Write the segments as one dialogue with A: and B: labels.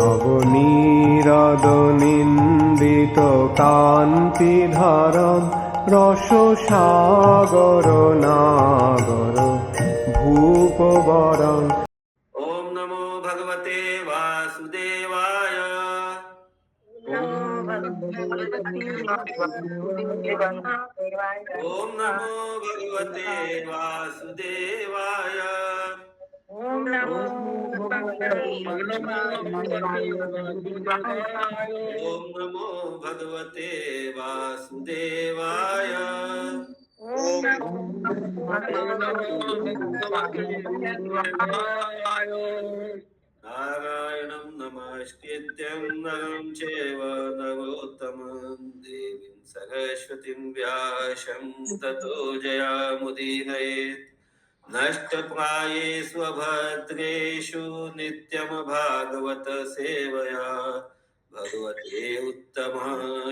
A: নবনীরদনিন্দিত কান্তিধারম রসসাগর নাগর ভূপবরং।
B: ओम नमो भगवते वासुदेवाय। ओम नमो भगवते वासुदेवाय। ओम नमो भगवते वासुदेवाय। नारायणं नमस्कृत्यं नरं चैव नरोत्तमं देवीं सरस्वतीं व्यासं ततो जयामुदीरयेत्। नष्टप्रायेषु भद्रेषु नित्यं भागवत सेवया भगवते उत्तम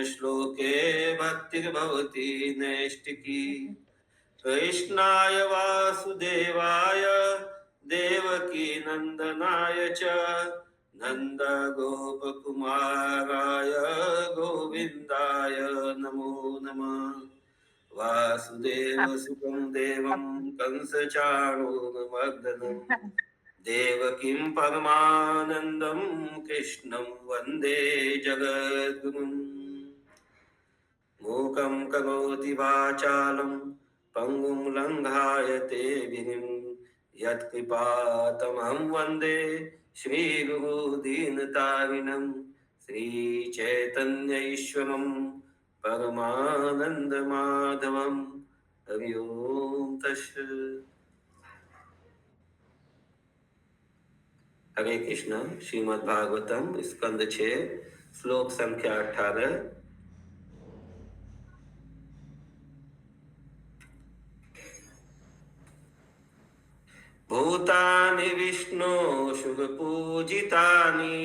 B: श्लोके भक्तिर्भवति नैष्टिकी। कृष्णाय वासुदेवाय देवकी नंदनाय च नन्दगोपकुमाराय गोविन्दाय नमो नमः। वासुदेवसुतं देवं कंसचाणूरमर्दनं देवकीं परमानन्दं कृष्णं वन्दे जगद्गुरुम्। मूकं करोति वाचालं पंगुं लङ्घायते गिरिं यत्कृपातमहं वन्दे श्रीगुरुदीनतारिणं। श्रीचैतन्य ईश्वरं परमानन्दमाधवं। हरि ओम तत्सत्। हरे कृष्ण। श्रीमद् भागवतम स्कंद 6 श्लोक संख्या 18। भूतानि विष्णु सुरपूजितानि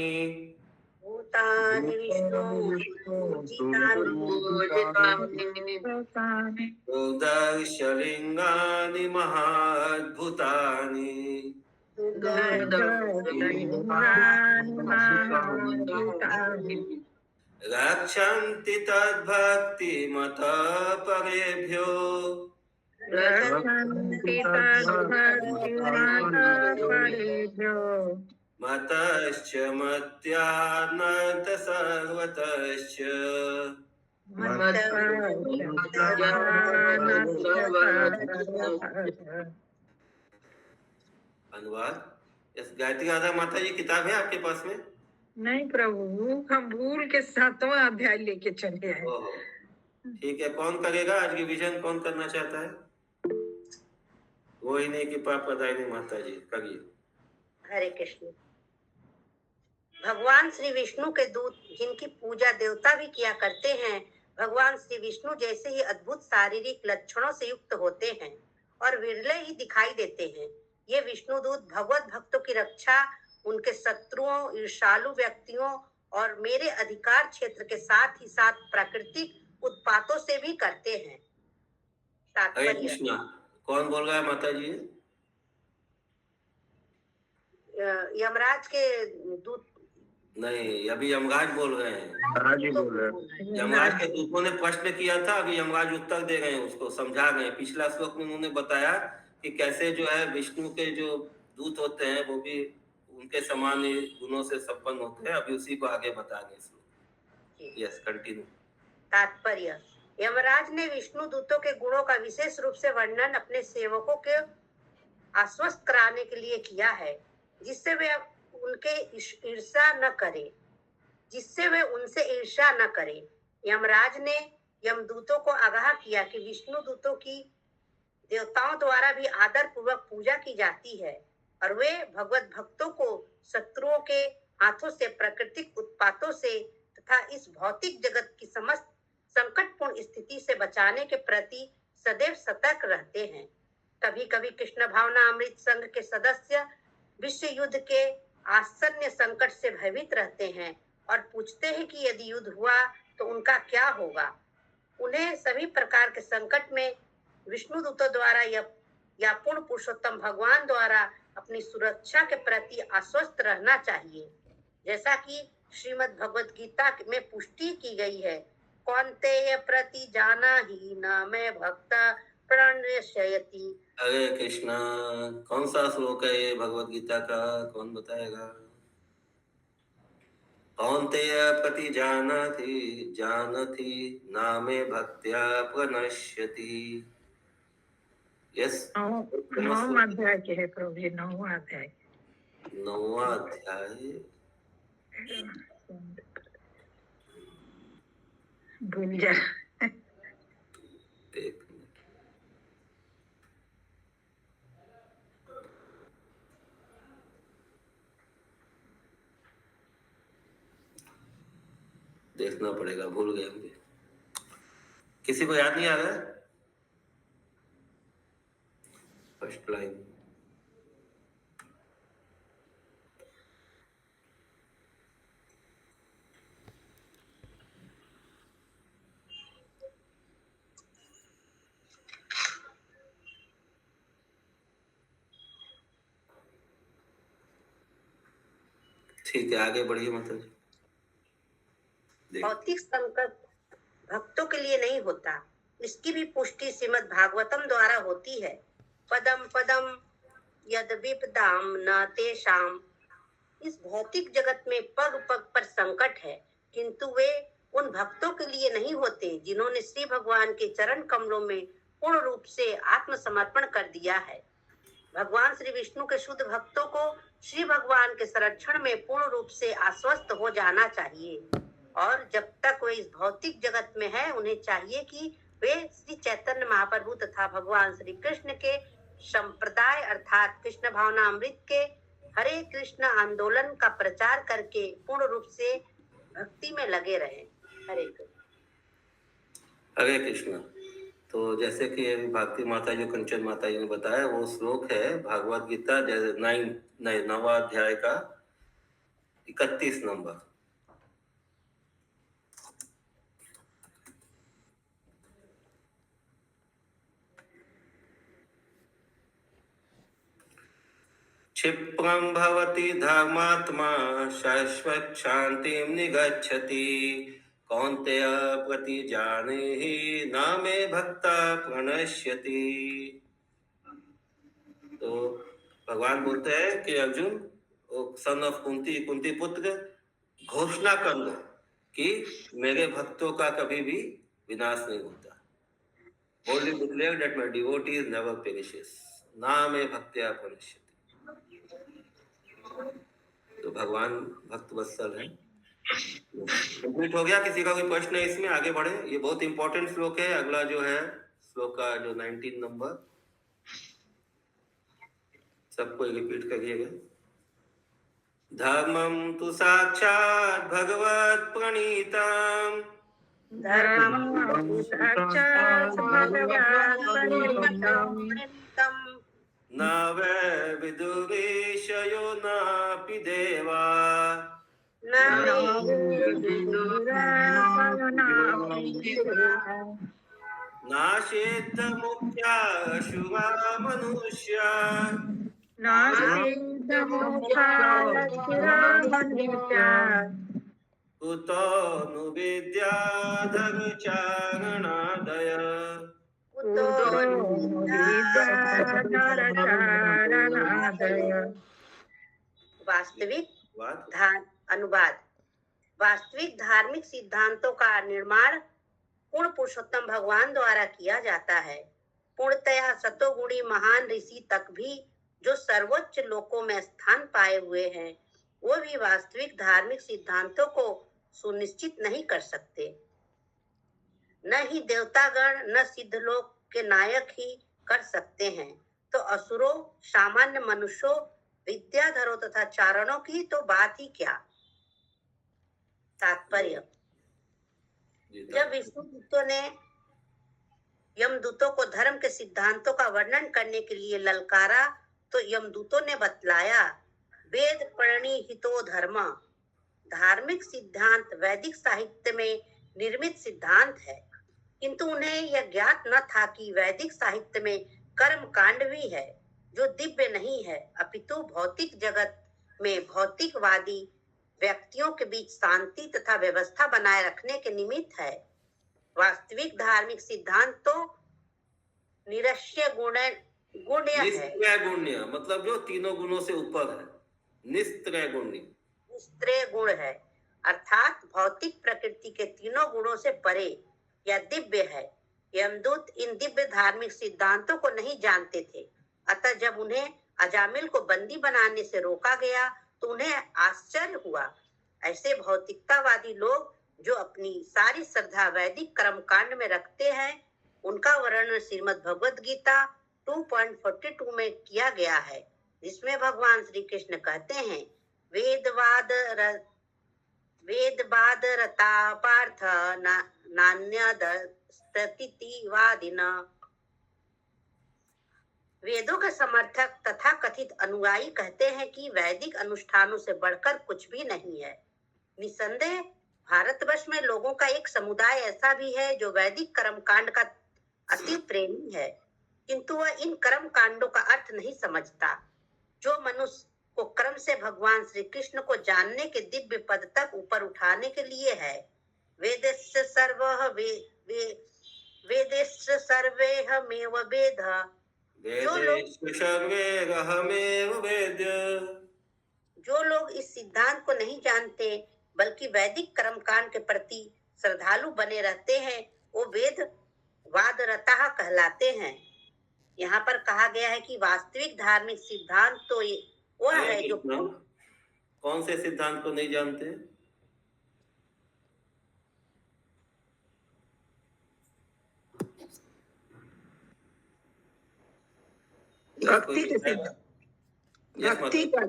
B: दशलिंगानि महाद्भुतानि रक्षन्ति तद्भक्तिमतः परेभ्यो मतश्च मत्यानन्त सर्वतश्च। अनुवाद। इस गायत्री राधा माता जी किताब है आपके पास में?
C: नहीं प्रभु, हम भूल के 7वां अध्याय लेके चले आए।
B: ठीक है, कौन करेगा आज रिवीजन? कौन करना चाहता है? वो ही नहीं कि पापा दाई माता जी करिए।
D: हरे कृष्ण। भगवान श्री विष्णु के दूत जिनकी पूजा देवता भी किया करते हैं, भगवान श्री विष्णु जैसे ही अद्भुत शारीरिक लक्षणों से युक्त होते हैं और विरले ही दिखाई देते हैं। ये विष्णु दूत भगवत भक्तों की रक्षा उनके शत्रुओं, ईर्ष्यालु व्यक्तियों और मेरे अधिकार क्षेत्र के साथ ही साथ प्राकृतिक उत्पातों से भी करते हैं।
B: हरे कृष्णा। कौन बोल रहा है माता जी?
D: यमराज के दूत
B: नहीं, अभी यमराज बोल रहे हैं। यमराज के दूतों ने प्रश्न किया था, अभी यमराज उत्तर दे रहे हैं, उसको समझा रहे हैं। पिछला श्लोक में उन्होंने बताया कि कैसे जो है विष्णु के जो दूत होते हैं वो भी उनके समान गुणों से संपन्न होते हैं। अभी उसी को आगे बता रहे हैं। Yes, continue.
D: तात्पर्य। यमराज ने विष्णु दूतों के गुणों का विशेष रूप से वर्णन अपने सेवकों के आश्वस्त कराने के लिए किया है, जिससे वे उनके ईर्ष्या न करे, जिससे वे उनसे ईर्ष्या न करे। यमराज ने यमदूतों को आगाह किया कि विष्णु दूतों की देवताओं द्वारा भी आदर पूर्वक पूजा की जाती है और वे भगवत भक्तों को शत्रुओं के हाथों से, प्राकृतिक उत्पातों से तथा इस भौतिक जगत की समस्त संकटपूर्ण स्थिति से बचाने के प्रति सदैव सतर्क रहते हैं। कभी कभी कृष्ण भावना अमृत संघ के सदस्य विश्व युद्ध के आसन्न संकट से भयभीत रहते हैं और पूछते हैं कि यदि युद्ध हुआ तो उनका क्या होगा। उन्हें सभी प्रकार के संकट में विष्णु दूतों द्वारा या पूर्ण पुरुषोत्तम भगवान द्वारा अपनी सुरक्षा के प्रति आश्वस्त रहना चाहिए। जैसा कि श्रीमद् भगवत गीता में पुष्टि की गई है, कौन्तेय प्रति जाना ही न मैं भक्त प्रणश्यति।
B: हरे कृष्णा। कौन सा श्लोक है ये भगवत गीता का, कौन बताएगा? कौन्तेय प्रति जानति जानति नामे भक्त्या प्रणश्यति। यस,
C: नौवां अध्याय के है प्रभु जी, नौवां अध्याय।
B: 9वां अध्याय।
C: भूल जा।
B: एक मिनट। देखना पड़ेगा, भूल गए मुझे। किसी को याद नहीं आ रहा है? First line. ठीक है, आगे बढ़िए। मतलब
D: भौतिक संकट भक्तों के लिए नहीं होता, इसकी भी पुष्टि श्रीमद् भागवतम द्वारा होती है। पदम पदम यद विपदाम न तेषाम। इस भौतिक जगत में पग पग पर संकट है, किंतु वे उन भक्तों के लिए नहीं होते जिन्होंने श्री भगवान के चरण कमलों में पूर्ण रूप से आत्मसमर्पण कर दिया है। भगवान श्री विष्णु के शुद्ध भक्तों को श्री भगवान के संरक्षण में पूर्ण रूप से आश्वस्त हो जाना चाहिए, और जब तक वे इस भौतिक जगत में है, उन्हें चाहिए कि वे श्री चैतन्य महाप्रभु तथा भगवान श्री कृष्ण के संप्रदाय अर्थात कृष्ण भावनामृत के हरे कृष्ण आंदोलन का प्रचार करके पूर्ण रूप से भक्ति में लगे रहे। हरे कृष्ण।
B: हरे कृष्ण। तो जैसे कि अभी भारती माता जी, कंचन माता जी ने बताया, वो श्लोक है भागवत गीता 9वां अध्याय का 31 नंबर। क्षिप्रं भवति धर्मात्मा शाश्वत शांतिं निगच्छति कौन्तेय प्रति जानीहि न मे भक्ता प्रणश्यति। तो भगवान बोलते हैं कि अर्जुन, सन ऑफ कुंती, कुंती पुत्र, घोषणा कर लो कि मेरे भक्तों का कभी भी विनाश नहीं होता। Boldly declare that my devotees never perishes, ना मे भक्त्या प्रणश्यति। तो भगवान भक्त वत्सल है। कंप्लीट हो गया? किसी का कोई प्रश्न है इसमें? आगे बढ़े। ये बहुत इंपॉर्टेंट श्लोक है। अगला जो है श्लोक का जो 19 नंबर, सबको रिपीट करिएगा। धर्मं तु साक्षात् भगवत् प्रणीतम्,
C: धर्मं साक्षात् भगवान् प्रणीतम्,
B: न वै विदुरेशयो नापि देवा,
D: न
B: नाशेत मुख्या शुभा मनुष्या, कुतो नु विद्याधर चारणादय।
D: वास्तविक अनुवाद। वास्तविक धार्मिक सिद्धांतों का निर्माण पूर्ण पुरुषोत्तम भगवान द्वारा किया जाता है। पूर्णतया सतोगुणी महान ऋषि तक भी जो सर्वोच्च लोकों में स्थान पाए हुए हैं, वो भी वास्तविक धार्मिक सिद्धांतों को सुनिश्चित नहीं कर सकते। न ही देवतागण न सिद्धलोक के नायक ही कर सकते हैं, तो असुरों, सामान्य मनुष्यों, विद्याधरों तथा चारणों की तो बात ही क्या। तात्पर्य: जब विष्णुदूतों ने यमदूतों को धर्म के सिद्धांतों का वर्णन करने के लिए ललकारा, तो यमदूतों ने बतलाया, वेद प्रणीहितो धर्म। धार्मिक सिद्धांत वैदिक साहित्य में निर्मित सिद्धांत है, किंतु उन्हें यह ज्ञात न था कि वैदिक साहित्य में कर्म कांड भी है, जो दिव्य नहीं है, अपितु भौतिक जगत में भौतिकवादी व्यक्तियों के बीच शांति तथा व्यवस्था बनाए रखने के निमित्त है। वास्तविक धार्मिक सिद्धांत तो निरस्य गुण्य है,
B: निस्त्रय गुण्य मतलब जो तीनों गुणों से ऊपर है, निस्त्रय गुण्य,
D: निस्त्रय गुण है, अर्थात भौतिक प्रकृति के तीनों गुणों से परे या दिव्य है। यमदूत इन दिव्य धार्मिक सिद्धांतों को नहीं जानते थे, अतः जब उन्हें अजामिल को बंदी बनाने से रोका गया तो उन्हें आश्चर्य हुआ। ऐसे भौतिकतावादी लोग जो अपनी सारी श्रद्धा वैदिक कर्मकांड में रखते हैं, उनका वर्णन श्रीमद् भगवद गीता 2.42 में किया गया है, जिसमें भगवान श्री कृष्ण कहते हैं, वेदवाद रता पार्थ नान्यदस्तीतिवादिन। वेदों के समर्थक तथा कथित अनुयायी कहते हैं कि वैदिक अनुष्ठानों से बढ़कर कुछ भी नहीं है। निसंदेह भारतवर्ष में लोगों का एक समुदाय ऐसा भी है जो वैदिक कर्मकांड का अति प्रेमी है, किंतु वह इन कर्म कांडों का अर्थ नहीं समझता, जो मनुष्य को क्रम से भगवान श्री कृष्ण को जानने के दिव्य पद तक ऊपर उठाने के लिए है। वेदस्य सर्वेहमेव वेद, जो लोग इस सिद्धांत को नहीं जानते बल्कि वैदिक कर्मकांड के प्रति श्रद्धालु बने रहते हैं, वो वेद वादरता कहलाते हैं। यहाँ पर कहा गया है कि वास्तविक धार्मिक सिद्धांत तो वह है जो
B: कौन से सिद्धांत को नहीं जानते?
E: भक्ति के सिद्धांत, भक्ति का,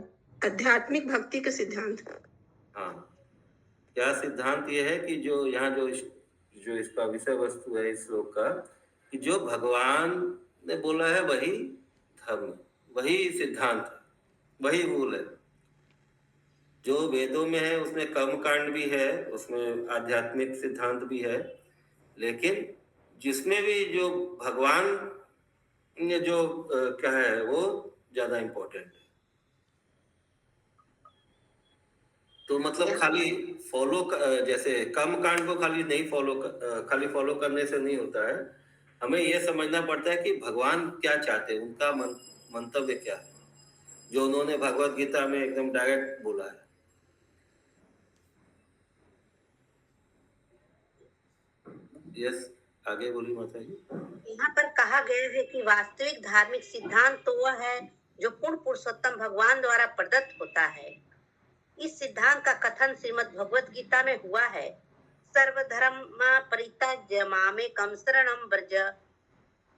E: आध्यात्मिक भक्ति के सिद्धांत।
B: हाँ, क्या सिद्धांत ये है कि जो यहाँ जो इसका विषय वस्तु है इस श्लोक का, कि जो भगवान ने बोला है वही धर्म, वही सिद्धांत है, वही रूल है। जो वेदों में है उसमें कर्मकांड भी है, उसमें आध्यात्मिक सिद्धांत भी है, लेकिन जिसमें भी जो भगवान ने जो क्या है वो ज्यादा इम्पोर्टेंट है। तो मतलब खाली जैसे कर्मकांड को खाली नहीं फॉलो करने से नहीं होता है, हमें यह समझना पड़ता है कि भगवान क्या चाहते हैं, उनका मंतव्य क्या है, जो उन्होंने भगवत गीता में एकदम डायरेक्ट बोला है। यस, आगे बोली माता जी।
D: यहाँ पर कहा गया है कि वास्तविक धार्मिक सिद्धांत तो वह है जो पूर्ण पुरुषोत्तम भगवान द्वारा प्रदत्त होता है। इस सिद्धांत का कथन श्रीमद् भगवद गीता में हुआ है, सर्वधर्म परित्यज्य मामेकं शरणं व्रज।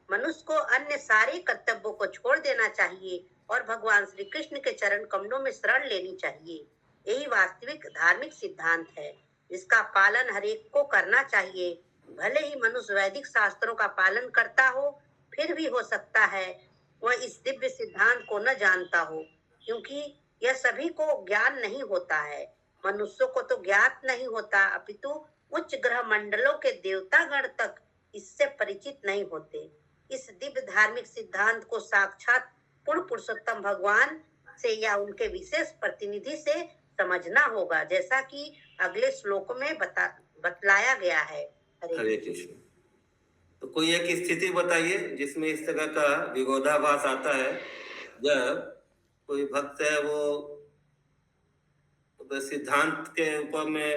D: मनुष्य को अन्य सारे कर्तव्यों को छोड़ देना चाहिए और भगवान श्री कृष्ण के चरण कमलों में शरण लेनी चाहिए। यही वास्तविक धार्मिक सिद्धांत है, जिसका पालन हर एक को करना चाहिए। भले ही मनुष्य वैदिक शास्त्रों का पालन करता हो, फिर भी हो सकता है वह इस दिव्य सिद्धांत को न जानता हो, क्योंकि यह सभी को ज्ञान नहीं होता है। मनुष्यों को तो ज्ञात नहीं होता, अपितु उच्च ग्रह मंडलों के देवतागण तक इससे परिचित नहीं होते। इस दिव्य धार्मिक सिद्धांत को साक्षात पूर्ण पुरुषोत्तम भगवान से या उनके विशेष प्रतिनिधि से समझना होगा, जैसा कि अगले श्लोक में बतलाया गया है।
B: हरे कृष्ण। तो कोई एक स्थिति बताइए जिसमें इस तरह का विरोधाभास आता है, जब कोई भक्त है वो तो सिद्धांत के ऊपर में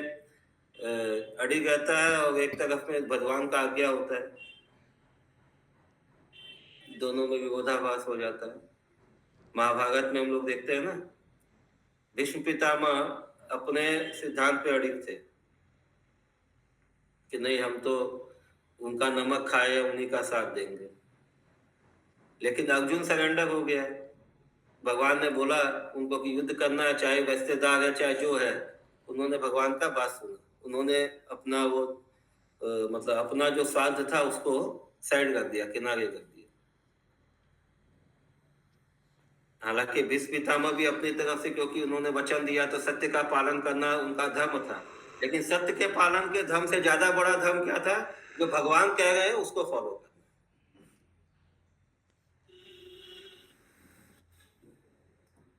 B: अड़िग रहता है और एक तरफ में भगवान का आज्ञा होता है, दोनों में विरोधाभास हो जाता है। महाभारत में हम लोग देखते हैं ना, भीष्म पितामह अपने सिद्धांत पे अड़िग थे कि नहीं, हम तो उनका नमक खाए उन्हीं का साथ देंगे, लेकिन अर्जुन सरेंडर हो गया। भगवान ने बोला उनको कि युद्ध करना है, चाहे रिश्तेदार है चाहे जो है, उन्होंने भगवान का बात सुना। उन्होंने अपना वो मतलब अपना जो स्वार्थ था उसको साइड कर दिया, किनारे कर दिया। हालांकि भीष्म पितामह भी अपनी तरफ से, क्योंकि उन्होंने वचन दिया तो सत्य का पालन करना उनका धर्म था, लेकिन सत्य के पालन के धर्म से ज्यादा बड़ा धर्म क्या था? जो भगवान कह रहे हैं उसको फॉलो करना।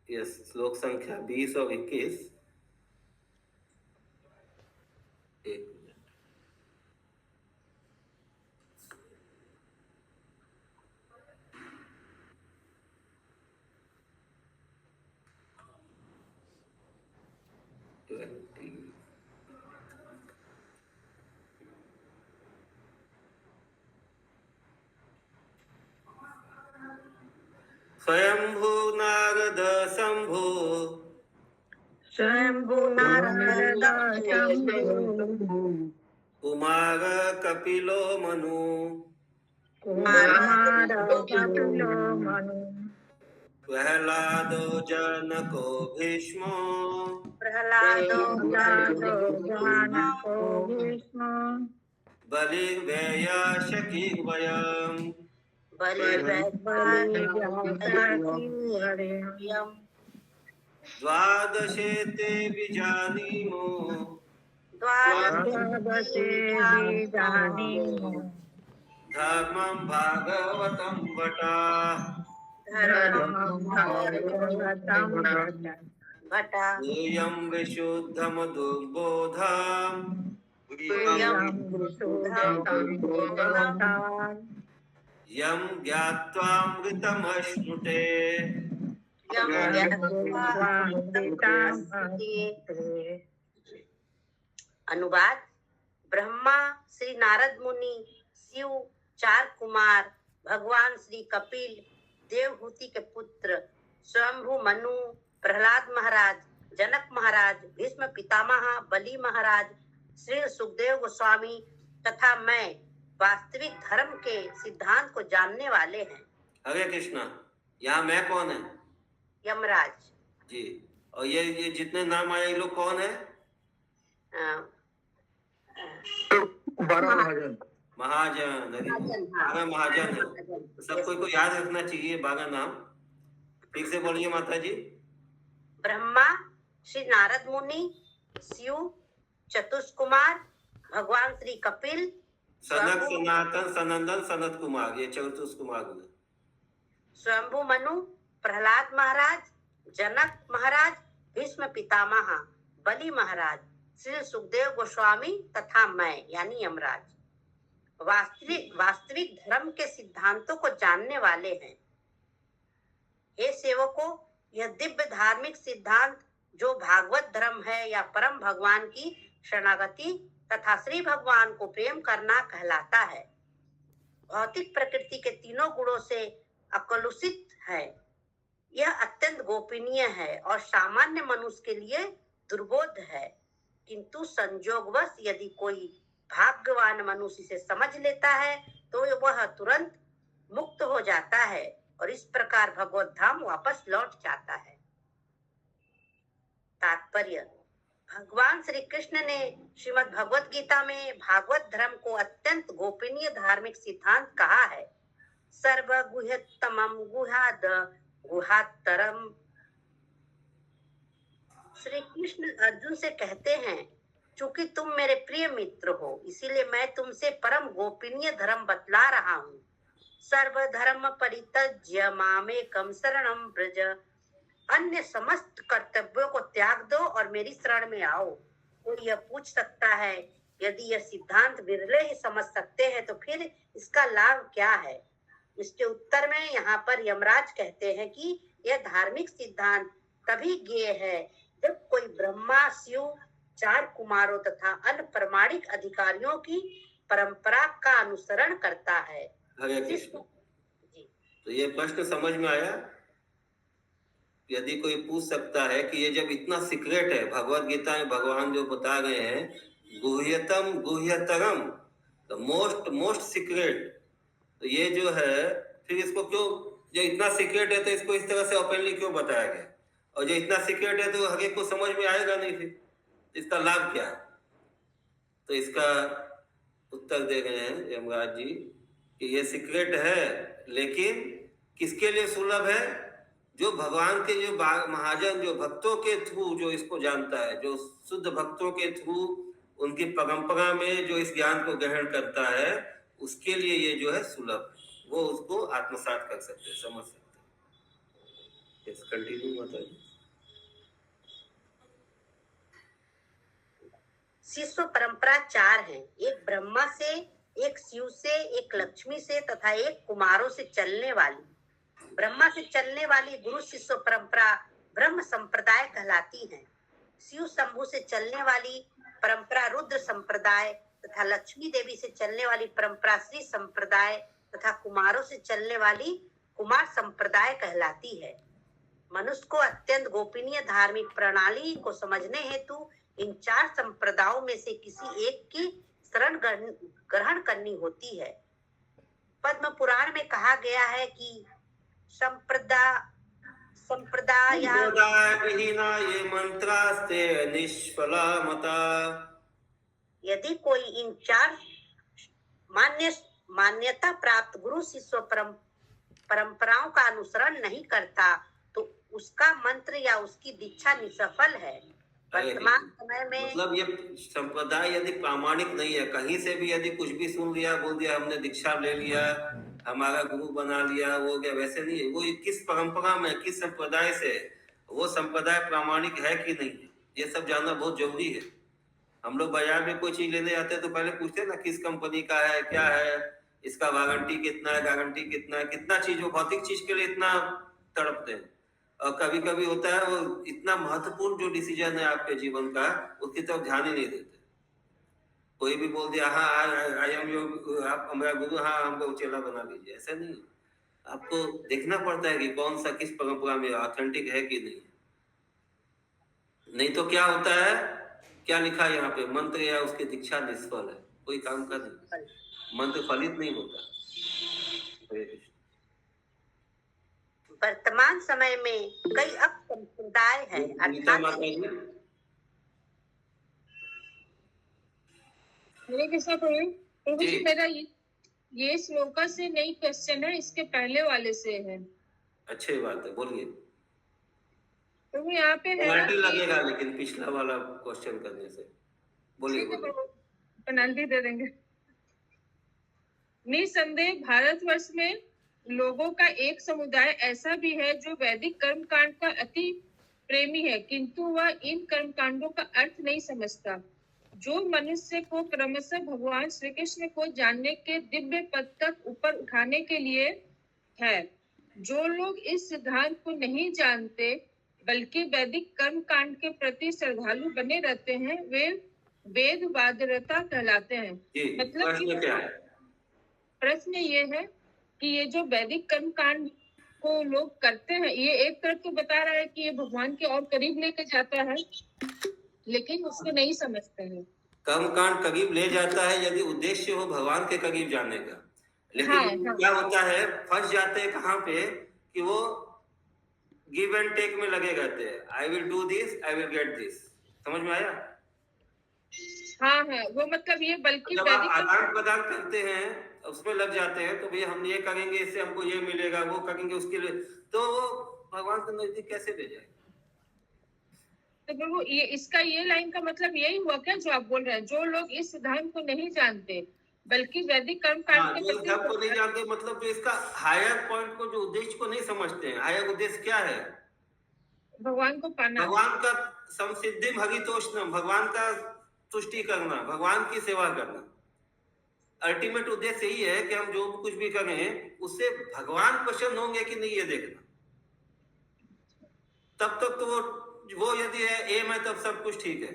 B: यस, श्लोक संख्या 20 और 21। स्वयंभू नारद शंभु
C: शंभु नारद शंभु
B: कुमार कपिलो मनु
C: कुमार कपिलो मनु
B: प्रहलादो जनको भीष्मो
D: प्रहलादो
C: जानको विष्णु
B: बलिर्व्ययशकीर्वयम्
D: बलिर्व्ययम्
B: द्वादशेते विजानीमो
C: द्वादशे बीजानीमो
B: धर्मं भागवतं वटा
C: धर्मं भागवतं
D: भटा
B: यूयं विशुद्धमधुर्बोधम् यं ज्ञात्वामृतमश्नुते
D: अनुवाद। ब्रह्मा श्री नारद मुनि, शिव, 4 कुमार, भगवान श्री कपिल, देवहूति के पुत्र, स्वयंभू मनु, प्रहलाद महाराज, जनक महाराज, भीष्म पितामह, बलि महाराज, श्री सुखदेव गोस्वामी तथा मैं वास्तविक धर्म के सिद्धांत को जानने वाले हैं।
B: हरे कृष्णा। यहाँ मैं कौन है?
D: यमराज
B: जी। और ये जितने नाम आए ये लोग कौन है? महाजन। 12 महाजन है। सबको को याद रखना चाहिए 12 नाम। ठीक से बोलिए माता जी।
D: ब्रह्मा श्री नारद मुनि, शिव, चतुष्कुमार, भगवान श्री कपिल,
B: सनक, सनातन, सनंदन, सनत कुमार, ये चतुष्कुमार हुए।
D: स्वयंभू मनु, प्रहलाद महाराज, जनक महाराज, भीष्म पितामह, बलि महाराज, श्री सुखदेव गोस्वामी तथा मैं यानी यमराज वास्तविक धर्म के सिद्धांतों को जानने वाले हैं। हे सेवकों, यह दिव्य धार्मिक सिद्धांत जो भागवत धर्म है या परम भगवान की शरणागति तथा श्री भगवान को प्रेम करना कहलाता है। भौतिक प्रकृति के तीनों गुणों से अकलुषित है। यह अत्यंत गोपनीय है और सामान्य मनुष्य के लिए दुर्बोध है, किंतु संजोगवश यदि कोई भाग्यवान मनुष्य इसे समझ लेता है तो वह तुरंत मुक्त हो जाता है और इस प्रकार भगवत धाम वापस लौट जाता है। तात्पर्य। भगवान श्री कृष्ण ने श्रीमद् भगवत गीता में भागवत धर्म को अत्यंत गोपनीय धार्मिक सिद्धांत कहा है। सर्व गुह्यतमम गुहाद गुहातरम। श्री कृष्ण अर्जुन से कहते हैं, चूंकि तुम मेरे प्रिय मित्र हो इसीलिए मैं तुमसे परम गोपनीय धर्म बतला रहा हूँ। सर्व धर्म परित्यज्य मामेकं शरणं व्रज। अन्य समस्त कर्तव्यों को त्याग दो और मेरी शरण में आओ। कोई यह पूछ सकता है, यदि यह सिद्धांत विरले ही समझ सकते हैं तो फिर इसका लाभ क्या है? इसके उत्तर में यहाँ पर यमराज कहते हैं कि यह धार्मिक सिद्धांत तभी ज्ञेय है जब कोई ब्रह्मा, शिव, 4 कुमारों तथा अन्य प्रामाणिक अधिकारियों की परंपरा का अनुसरण करता है।
B: हरे कृष्ण। तो ये प्रश्न समझ में आया? यदि कोई पूछ सकता है कि ये जब इतना सीक्रेट है, भगवत गीता में भगवान जो बता गए हैं गुह्यतम गुह्यतरम, द मोस्ट सीक्रेट, तो ये जो है फिर इसको क्यों, जो इतना सीक्रेट है तो इसको इस तरह से ओपनली क्यों बताया गया? और जो इतना सीक्रेट है तो हर एक को समझ में आएगा नहीं, फिर इसका लाभ क्या है? तो इसका उत्तर दे गए हैं यमराज जी कि ये सीक्रेट है, लेकिन किसके लिए सुलभ है? जो भगवान के जो महाजन, जो भक्तों के थ्रू जो इसको जानता है, जो शुद्ध भक्तों के थ्रू उनकी परंपरा में जो इस ज्ञान को ग्रहण करता है, उसके लिए ये जो है सुलभ, वो उसको आत्मसात कर सकते हैं, समझ सकते हैं। यस, कंटिन्यू बताइए।
D: शिष्य परंपरा 4 है। एक ब्रह्मा से, एक शिव से, एक लक्ष्मी से तथा एक कुमारों से चलने वाली। ब्रह्मा से चलने वाली गुरु शिष्य परंपरा ब्रह्म संप्रदाय कहलाती है। शिव शंभु से चलने वाली परंपरा रुद्र संप्रदाय तथा लक्ष्मी देवी से चलने वाली परंपरा श्री संप्रदाय तथा कुमारों से चलने वाली कुमार संप्रदाय कहलाती है। मनुष्य को अत्यंत गोपनीय धार्मिक प्रणाली को समझने हेतु इन 4 संप्रदायों में से किसी एक की शरण ग्रहण करनी होती है। पद्म पुराण में कहा गया है कि संप्रदाय
B: विहीना ये मंत्रास्ते निष्फला मता।
D: यदि कोई इन 4 मान्यता प्राप्त गुरु शिष्य परंपराओं का अनुसरण नहीं करता तो उसका मंत्र या उसकी दीक्षा निष्फल है। वर्तमान समय में
B: मतलब ये संप्रदाय यदि प्रामाणिक नहीं है, कहीं से भी यदि कुछ भी सुन लिया, बोल दिया हमने दीक्षा ले लिया, हमारा गुरु बना लिया, वो क्या, वैसे नहीं है। वो किस परंपरा में, किस संप्रदाय से, वो संप्रदाय प्रामाणिक है कि नहीं है, ये सब जानना बहुत जरूरी है। हम लोग बाजार में कोई चीज लेने जाते हैं तो पहले पूछते हैं ना किस कंपनी का है, क्या है, इसका वारंटी कितना है, गारंटी कितना है, कितना चीज, वो भौतिक चीज के लिए इतना तड़पते हैं। और कभी कभी होता है वो इतना महत्वपूर्ण जो डिसीजन है आपके जीवन का, उसकी तरफ ध्यान ही नहीं देते। कोई भी बोल दिया हाँ आई एम योर, आप हमारा गुरु, हाँ हमको चेला बना लीजिए, ऐसा नहीं। आपको देखना पड़ता है कि कौन सा किस परंपरा में ऑथेंटिक है कि नहीं। नहीं तो क्या होता है, क्या लिखा है यहाँ पे, मंत्र या उसकी दीक्षा निष्फल है, कोई काम का नहीं, मंत्र फलित नहीं होता।
D: वर्तमान समय में कई अब संप्रदाय हैं, अर्थात
C: मेरे के साथ प्रभु जी मेरा ये श्लोका से नहीं क्वेश्चन है, इसके पहले वाले से है। अच्छी
B: बात है, बोलिए।
C: प्रभु यहाँ पे है
B: लगेगा लेकिन पिछला वाला क्वेश्चन करने से, बोलिए।
C: पेनल्टी दे देंगे। निसंदेह भारतवर्ष में लोगों का एक समुदाय ऐसा भी है जो वैदिक कर्म कांड का अति प्रेमी है, किंतु वह इन कर्म कांडों का अर्थ नहीं समझता, जो मनुष्य को क्रमशः भगवान श्री कृष्ण को जानने के दिव्य पद तक ऊपर उठाने के लिए है। जो लोग इस सिद्धांत को नहीं जानते बल्कि वैदिक कर्म कांड के प्रति श्रद्धालु बने रहते हैं, वे वेदवादरता कहलाते हैं। मतलब प्रश्न ये है कि ये जो वैदिक कर्म कांड को लोग करते हैं, ये एक तरफ तो बता रहा है कि ये भगवान के और करीब लेके जाता है, लेकिन उसको नहीं समझते हैं।
B: कर्म कांड करीब ले जाता है यदि उद्देश्य हो भगवान के करीब जाने का, लेकिन क्या होता है, फंस जाते हैं कहाँ पे कि वो गिव एंड टेक में लगे रहते हैं। I will do this, I will get this. समझ में आया?
C: हाँ, वो मतलब ये बल्कि
B: जब आप आदान प्रदान करते हैं उसमें लग जाते हैं, तो भैया हम ये करेंगे इससे हमको ये मिलेगा, वो करेंगे उसके लिए, तो भगवान के नजदीक कैसे ले जाए?
C: तो प्रभु ये इसका ये लाइन का मतलब यही हुआ क्या जो आप बोल रहे हैं, जो लोग इस सिद्धांत को नहीं जानते बल्कि वैदिक कर्म कांड के
B: प्रति को नहीं जानते, मतलब जो इसका हायर पॉइंट को, जो उद्देश्य को नहीं समझते हैं। हायर उद्देश्य क्या है?
C: भगवान को पाना,
B: भगवान का संसिद्धि भगितोष्णम, भगवान का तुष्टि करना, भगवान की सेवा करना। अल्टीमेट उद्देश्य यही है कि हम जो कुछ भी करें उससे भगवान प्रसन्न होंगे कि नहीं, ये देखना। तब तक तो वो यदि है एम है तब सब कुछ ठीक है।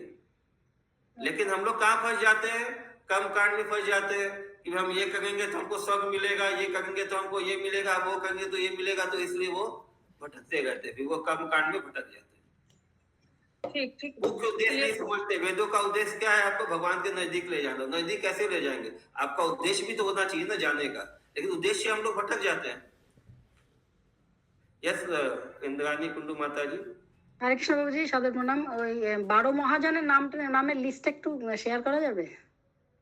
B: लेकिन हम लोग कहाँ फंस जाते हैं? कर्म कांड में फंस जाते हैं कि हम ये करेंगे तो हमको स्वर्ग मिलेगा, ये करेंगे तो हमको ये मिलेगा, वो करेंगे तो ये मिलेगा, तो इसलिए वो भटकते रहते, फिर वो कर्म कांड में भटक जाते।
C: ठीक
B: मुख्य उद्देश्य नहीं समझते। वेदों का उद्देश्य क्या है? आपको भगवान के नजदीक ले जाना। नजदीक कैसे ले जाएंगे? आपका उद्देश्य भी तो होना चाहिए ना जाने का, लेकिन उद्देश्य हम लोग भटक जाते हैं। यस इंद्रानी कुंडू माता जी।
F: হরে কৃষ্ণ বাবুজি, সাদর প্রণাম। ওই 12 মহাজনের নামের লিস্ট একটু শেয়ার করা যাবে?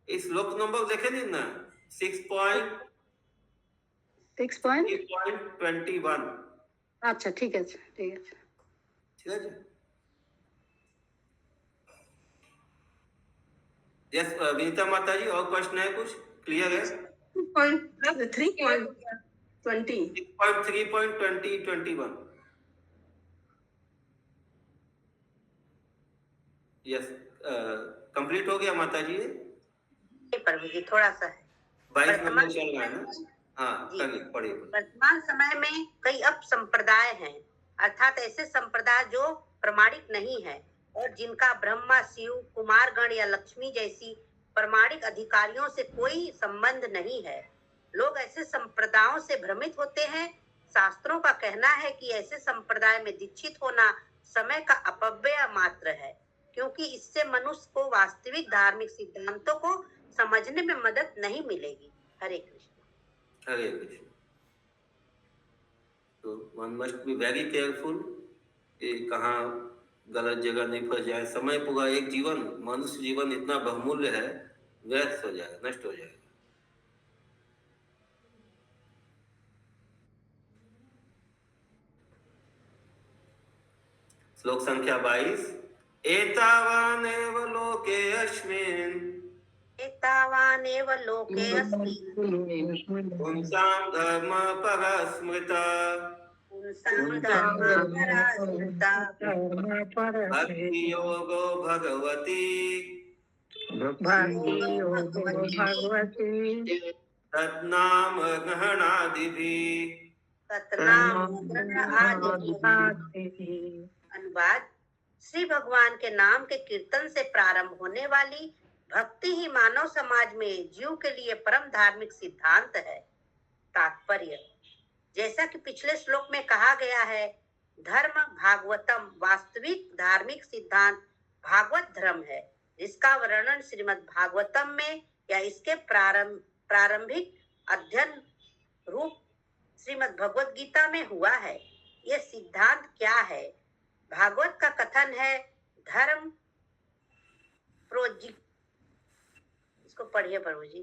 B: এই শ্লোক নম্বর দেখে নিন না, 6.21।
F: আচ্ছা ঠিক আছে।
B: यस विनीता माता जी, और प्रश्न है कुछ? क्लियर है? 3.20 यस कंप्लीट हो गया माता जी?
D: प्रभु जी थोड़ा सा है,
B: 22 नंबर चल रहा है ना? हाँ पढ़िए।
D: वर्तमान समय में कई अप संप्रदाय हैं, अर्थात ऐसे संप्रदाय जो प्रमाणिक नहीं है और जिनका ब्रह्मा, शिव, कुमारगण या लक्ष्मी जैसी प्रमाणिक अधिकारियों से कोई संबंध नहीं है। लोग ऐसे संप्रदायों से भ्रमित होते हैं शास्त्रों का कहना है कि ऐसे संप्रदाय में दीक्षित होना समय का अपव्यय मात्र है, क्योंकि इससे मनुष्य को वास्तविक धार्मिक सिद्धांतों को समझने में मदद नहीं मिलेगी। हरे कृष्ण।
B: हरे कृष्ण। तो one must be very careful कि कहाँ गलत जगह नहीं फंस जाए। समय पूरा एक जीवन, मनुष्य जीवन इतना बहुमूल्य है, व्यर्थ हो जाएगा, नष्ट हो जाएगा। श्लोक संख्या 22। एतावानेव लोके अस्मिन्
D: एतावानेव लोके अस्मिन्
B: पुंसां धर्म परस्मृता
D: पुंसां धर्मपरा स्मृता
B: भक्ति योगो भगवती तन्नाम ग्रहणादिभिः।
D: अनुवाद। श्री भगवान के नाम के कीर्तन से प्रारंभ होने वाली भक्ति ही मानव समाज में जीव के लिए परम धार्मिक सिद्धांत है। तात्पर्य। जैसा कि पिछले श्लोक में कहा गया है, धर्म भागवतम वास्तविक धार्मिक सिद्धांत भागवत धर्म है, जिसका वर्णन श्रीमद् भागवतम में या इसके प्रारंभिक अध्ययन रूप श्रीमद् भगवत गीता में हुआ है। यह सिद्धांत क्या है? भागवत का कथन है, धर्म प्रोजी। इसको पढ़िए प्रभु जी।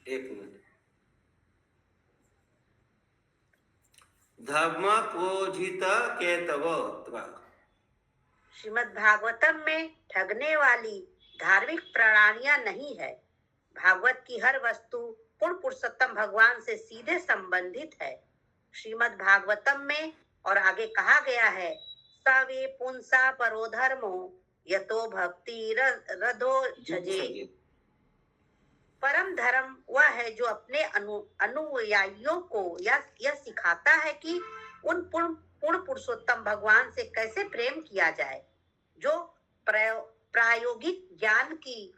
B: एक मिनट। धर्म प्रोजित केतव।
D: श्रीमद् भागवतम में ठगने वाली धार्मिक प्रणालियां नहीं है। भागवत की हर वस्तु पूर्ण पुरुषोत्तम भगवान से सीधे संबंधित है। श्रीमद् भागवतम में और आगे कहा गया है, सवे पुंसा परो धर्मो यतो भक्ति रधो झजे। परम धर्म वह है जो अपने अनुयायियों को यह सिखाता है कि उन पूर्ण पुरुषोत्तम भगवान से कैसे प्रेम किया जाए, जो प्रायोगिक ज्ञान की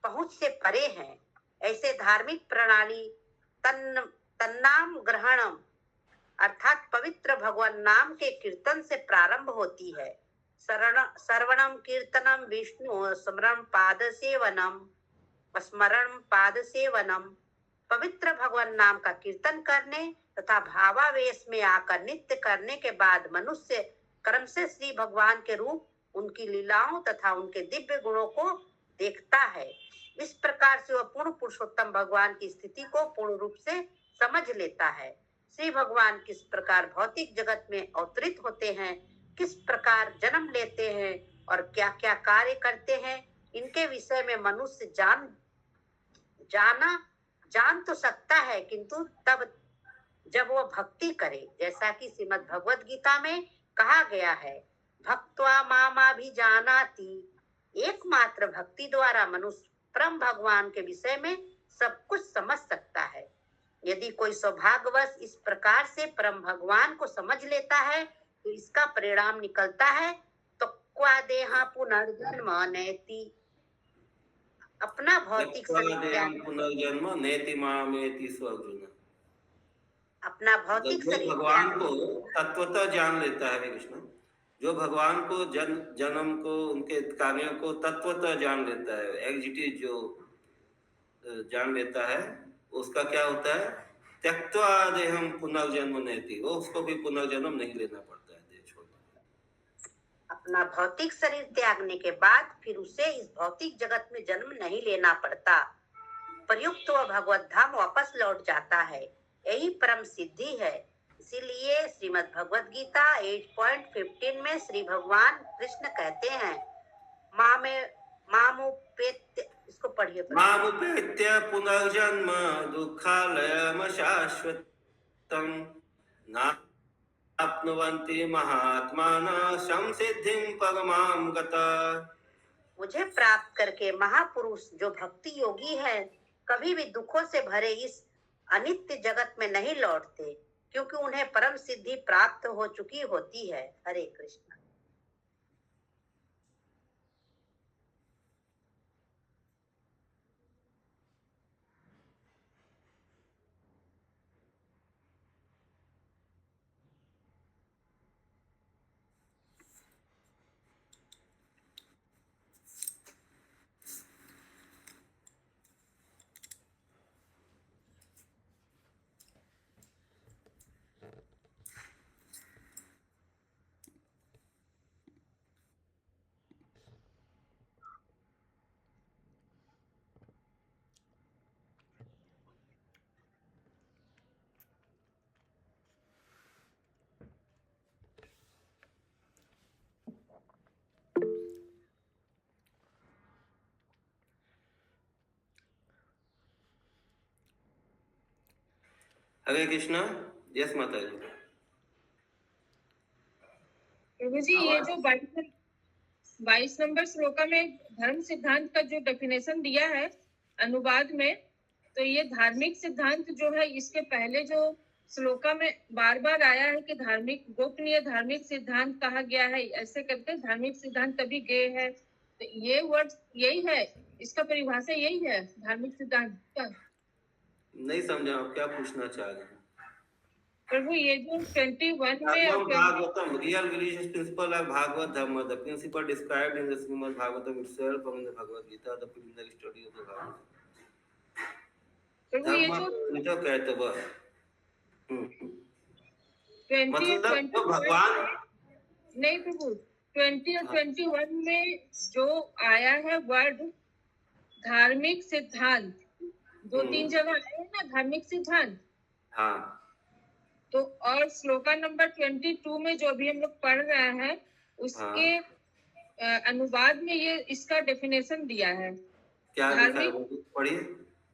D: पहुंच से परे हैं। ऐसे धार्मिक प्रणाली तन्नाम ग्रहणम अर्थात पवित्र भगवान नाम के कीर्तन से प्रारंभ होती है। सर्वणम कीर्तनम विष्णु स्मरण पाद सेवनम स्मरण पाद सेवनम। पवित्र भगवान नाम का कीर्तन करने तथा भावावेश में आकर नित्य करने के बाद मनुष्य क्रम से श्री भगवान के रूप, उनकी लीलाओं तथा उनके दिव्य गुणों को देखता है। इस प्रकार से वह पूर्ण पुरुषोत्तम भगवान की स्थिति को पूर्ण रूप से समझ लेता है। श्री भगवान किस प्रकार भौतिक जगत में अवतरित होते हैं, किस प्रकार जन्म लेते हैं और क्या क्या कार्य करते हैं, इनके विषय में मनुष्य जान तो सकता है, किंतु तब जब वह भक्ति करे, जैसा कि श्रीमद् भगवत गीता में कहा गया है, भक्त्वा मामाभिजानाति। एकमात्र भक्ति द्वारा मनुष्य परम भगवान के विषय में सब कुछ समझ सकता है। यदि कोई सौभाग्यवश इस प्रकार से परम भगवान को समझ लेता है, तो इसका परिणाम निकलता है तो क्वा देहा पुनर्जन्म नेति। अपना भौतिक शरीर
B: पुनर्जन्म नेति मामेति स्वर्जुन।
D: अपना भौतिक शरीर
B: भगवान को तत्वतः जान लेता है कृष्ण, जो भगवान को जन्म को, उनके कार्यों को तत्वतः जान लेता है, एग्जिटी जो जान लेता है, उसका क्या होता है, त्यक्त्वा देहम पुनर्जन्म नेति। वो उसको भी पुनर्जन्म नहीं लेना पड़ता है देह छोड़कर।
D: अपना भौतिक शरीर त्यागने के बाद फिर उसे इस भौतिक जगत में जन्म नहीं लेना पड़ता। प्रयुक्त वह भगवत धाम वापस लौट जाता है। यही परम सिद्धि है। इसीलिए श्रीमद् भगवत गीता 8.15 में श्री भगवान कृष्ण कहते हैं, मामुपेत्य। इसको पढ़िए।
B: मामुपेत्य पुनर्जन्म दुःखालयम शाश्वतम नाप्नुवन्ति महात्मानः संसिद्धिं परमां गतः।
D: मुझे प्राप्त करके महापुरुष जो भक्ति योगी है, कभी भी दुखों से भरे इस अनित्य जगत में नहीं लौटते, क्योंकि उन्हें परम सिद्धि प्राप्त हो चुकी होती है। हरे कृष्ण।
B: हरे कृष्णा। यस माता जी।
C: प्रभु जी, ये जो 22 नंबर श्लोका में धर्म सिद्धांत का जो डेफिनेशन दिया है अनुवाद में, तो ये धार्मिक सिद्धांत जो है, इसके पहले जो श्लोका में बार बार आया है कि धार्मिक गोपनीय धार्मिक सिद्धांत कहा गया है, ऐसे करके धार्मिक सिद्धांत तभी गए है, तो ये वर्ड यही है, इसका परिभाषा यही है धार्मिक सिद्धांत का।
B: नहीं समझा आप क्या पूछना चाह रहे हैं।
C: प्रभु, ये जो 21 में
B: Bhagavatam, real religious principle of Bhagavad Dhamma, the principle described in the Srimad Bhagavatam itself and in the Bhagavad Gita, the preliminary study of the Bhagavad.
C: प्रभु, ये
B: धर्म जो कहते वह
C: 20
B: मतलब जो भगवान
C: नहीं प्रभु, 20 और 21 में जो आया है वर्ड धार्मिक सिद्धांत, 2-3 जगह आए हैं ना धार्मिक सिद्धांत।
B: हाँ,
C: तो और श्लोका नंबर 22 में जो भी हम लोग पढ़ रहे हैं उसके अनुवाद में ये इसका डेफिनेशन दिया है।
B: क्या पढ़िए।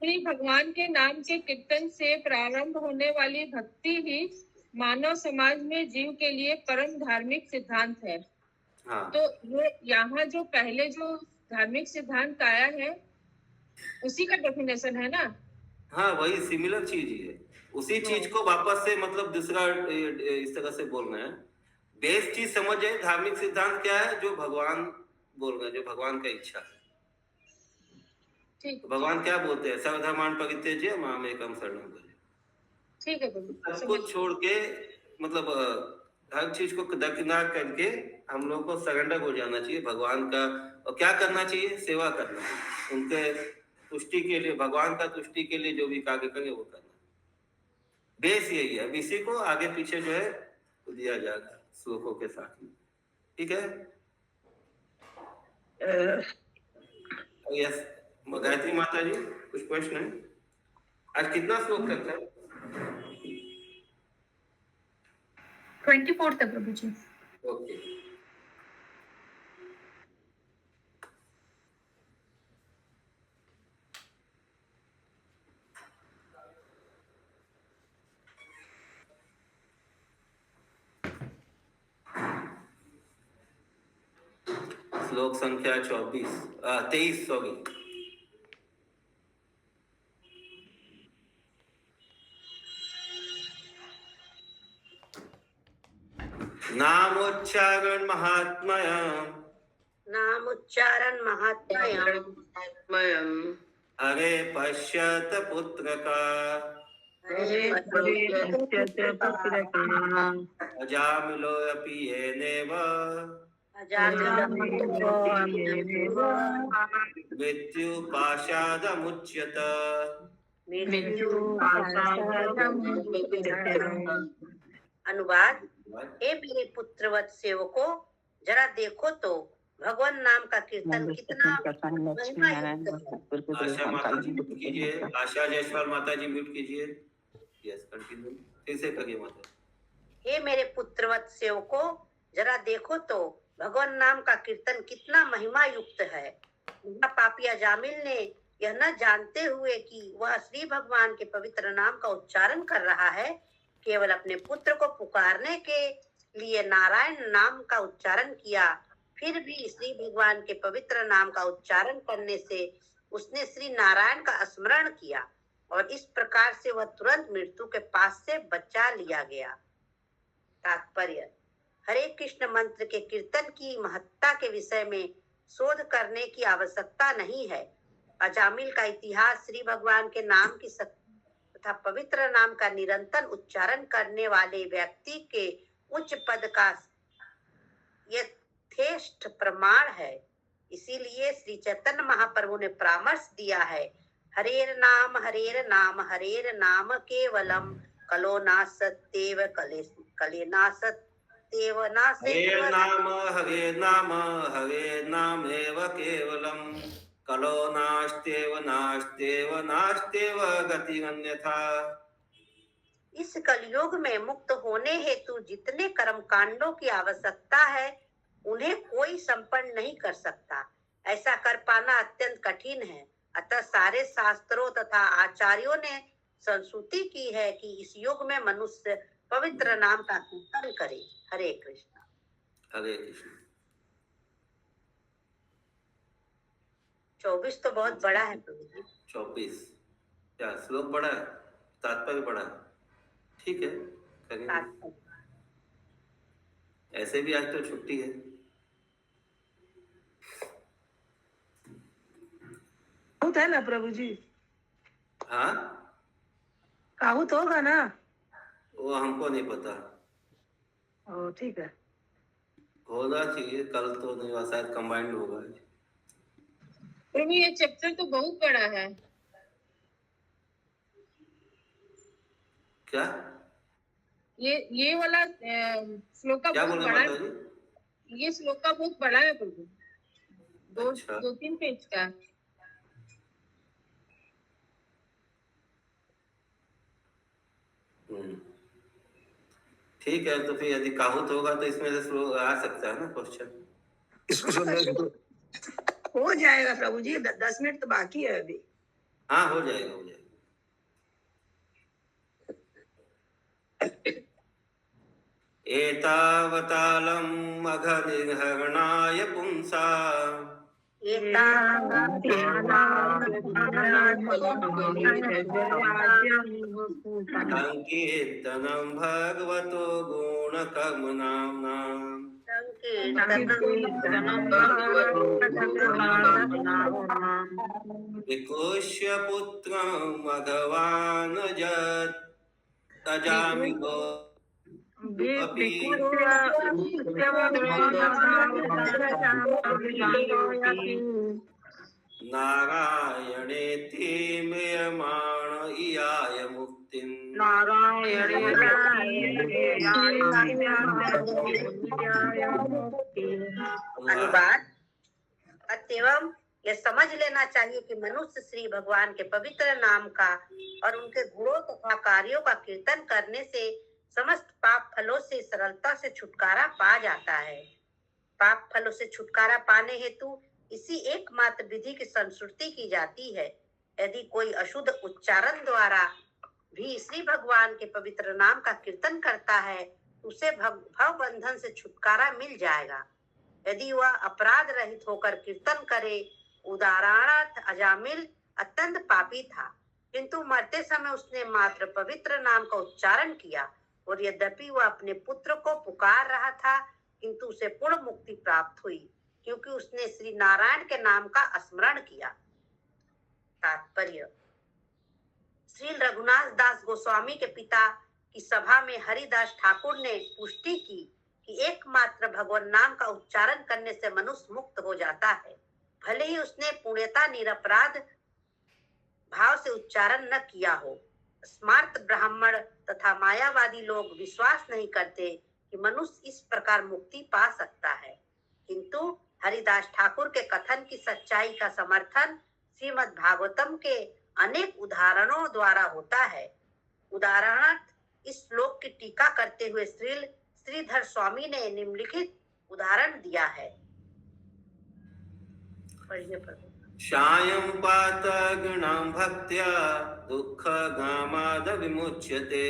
C: श्री भगवान के नाम के कीर्तन से प्रारंभ होने वाली भक्ति ही मानव समाज में जीव के लिए परम धार्मिक सिद्धांत है।
B: हाँ।
C: तो ये यहाँ जो पहले जो धार्मिक सिद्धांत आया है उसी का डेफिनेशन है ना।
B: हाँ, वही सिमिलर चीज ही है, उसी चीज को वापस से मतलब दूसरा इस तरह से बोल रहे हैं। बेस चीज समझे, धार्मिक सिद्धांत क्या है, जो भगवान बोल रहे हैं, जो भगवान का इच्छा है।
C: ठीक,
B: भगवान क्या बोलते हैं, सर्वधर्मान् परित्यज्य माम् एकं शरणं व्रज। ठीक है, सब कुछ छोड़ के मतलब हर चीज को दरकिनार करके हम लोग को सरेंडर हो जाना चाहिए भगवान का। और क्या करना चाहिए, सेवा करना चाहिए, उनके तुष्टि के लिए, भगवान का तुष्टि के लिए जो भी कार्य करें वो करना। बेस यही है। अब इसी को आगे पीछे जो है दिया जाएगा श्लोकों के साथ में। ठीक है। यस गायत्री माता जी, कुछ प्रश्न है? आज कितना श्लोक तक है?
G: 24 तक प्रभु जी।
B: ओके। श्लोक संख्या 23 सॉरी। नामोच्चारण महात्मयम्,
D: नामोच्चारण महात्मयम्,
B: हरे पश्यत पुत्रका, अजामिलोऽपि येनेव, मृत्युपाशादमुच्यत।
D: अनुवाद। हे मेरे पुत्रवत सेवको, जरा देखो तो भगवान नाम का कीर्तन कितना महिमायुक्त है।
B: आशा माता जी म्यूट कीजिए, आशा जयसवाल माता जी म्यूट कीजिए। यस कंटिन्यू, फिर से करिए माता।
D: हे मेरे पुत्रवत सेवको, जरा देखो तो भगवान नाम का कीर्तन कितना महिमा युक्त है। पापिया जामिल ने यह न जानते हुए कि वह श्री भगवान के पवित्र नाम का उच्चारण कर रहा है, केवल अपने पुत्र को पुकारने के लिए नारायण नाम का उच्चारण किया। फिर भी श्री भगवान के पवित्र नाम का उच्चारण करने से उसने श्री नारायण का स्मरण किया और इस प्रकार से वह तुरंत मृत्यु के पास से बचा लिया गया। तात्पर्य। हरे कृष्ण मंत्र के कीर्तन की महत्ता के विषय में शोध करने की आवश्यकता नहीं है। अजामिल का इतिहास श्री भगवान के नाम की तथा पवित्र नाम का निरंतर उच्चारण करने वाले व्यक्ति के उच्च पद का यथेष्ट प्रमाण है। इसीलिए श्री चैतन्य महाप्रभु ने परामर्श दिया है, हरेर नाम केवलम कलो नासत्येव कले नासत्येव
B: हरे नाम एव केवलम कलो नास्त्येव गतिरन्यथा।
D: इस कलयुग में मुक्त होने हेतु जितने कर्म कांडों की आवश्यकता है उन्हें कोई संपन्न नहीं कर सकता। ऐसा कर पाना अत्यंत कठिन है। अतः सारे शास्त्रों तथा आचार्यों ने संस्तुति की है कि इस युग में मनुष्य पवित्र नाम का कीर्तन करे। हरे कृष्ण।
B: हरे कृष्ण।
D: 24 तो बहुत बड़ा है प्रभु जी।
B: 24 क्या श्लोक बड़ा है, तात्पर्य बड़ा है? ठीक है, करेंगे। ऐसे भी आज तो छुट्टी है।
E: काहुत है ना प्रभु जी?
B: हाँ,
E: काहुत होगा ना?
B: वो हमको नहीं पता।
E: ओ ठीक है।
B: होना चाहिए, कल तो नहीं हुआ, शायद कंबाइंड होगा।
C: प्रभु ये चैप्टर तो बहुत बड़ा है।
B: क्या
C: ये वाला श्लोका
B: क्या
C: बहुत
B: बोले
C: बड़ा
B: माता
C: है।
B: जी?
C: ये श्लोका बहुत बड़ा है प्रभु।
B: अच्छा।
C: 2-3 पेज का।
B: ठीक है, तो फिर यदि काहुत होगा तो इसमें से श्लोक आ सकता है ना क्वेश्चन।
E: हो जाएगा प्रभु जी, 10 मिनट तो बाकी है अभी।
B: हाँ, हो जाएगा, हो जाएगा। एतावतालम् अघनिर्हरणाय पुंसा संकीर्तनं भगवतो गुणकर्मणाम् विकोष्य पुत्रं भगवान् अजामिलो अपि नारायणेति म्रियमाण इयाय मुक्तिम्।
D: अनुवाद। अतएव यह समझ लेना चाहिए कि मनुष्य श्री भगवान के पवित्र नाम का और उनके गुणों तथा कार्यों का कीर्तन करने से समस्त पाप फलों से सरलता से छुटकारा पा जाता है। पाप फलों से छुटकारा पाने हेतु इसी एकमात्र विधि की संस्तुति की जाती है। यदि कोई अशुद्ध उच्चारण द्वारा भी श्री भगवान के पवित्र नाम का कीर्तन करता है तो उसे भव बंधन से छुटकारा मिल जाएगा। यदि वह अपराध रहित होकर कीर्तन करे। उदाहरणार्थ अजामिल अत्यंत पापी था, किंतु मरते समय उसने मात्र पवित्र नाम का उच्चारण किया और यद्यपि वह अपने पुत्र को पुकार रहा था किंतु उसे पूर्ण मुक्ति प्राप्त हुई क्योंकि उसने श्री नारायण के नाम का स्मरण किया। तात्पर्य। श्री रघुनाथ दास गोस्वामी के पिता की सभा में हरिदास ठाकुर ने पुष्टि की कि एकमात्र भगवान नाम का उच्चारण करने से मनुष्य मुक्त हो जाता है, भले ही उसने पूर्णतः निरपराध भाव से उच्चारण न किया हो। स्मार्त ब्राह्मण तथा मायावादी लोग विश्वास नहीं करते कि मनुष्य इस प्रकार मुक्ति पा सकता है, किंतु हरिदास ठाकुर के कथन की सच्चाई का समर्थन श्रीमद् भागवतम के अनेक उदाहरणों द्वारा होता है। उदाहरणार्थ इस श्लोक की टीका करते हुए श्रीधर स्वामी ने निम्नलिखित उदाहरण दिया है।
B: शायं पात गुणां भक्त्या दुःख गामाद विमुच्यते।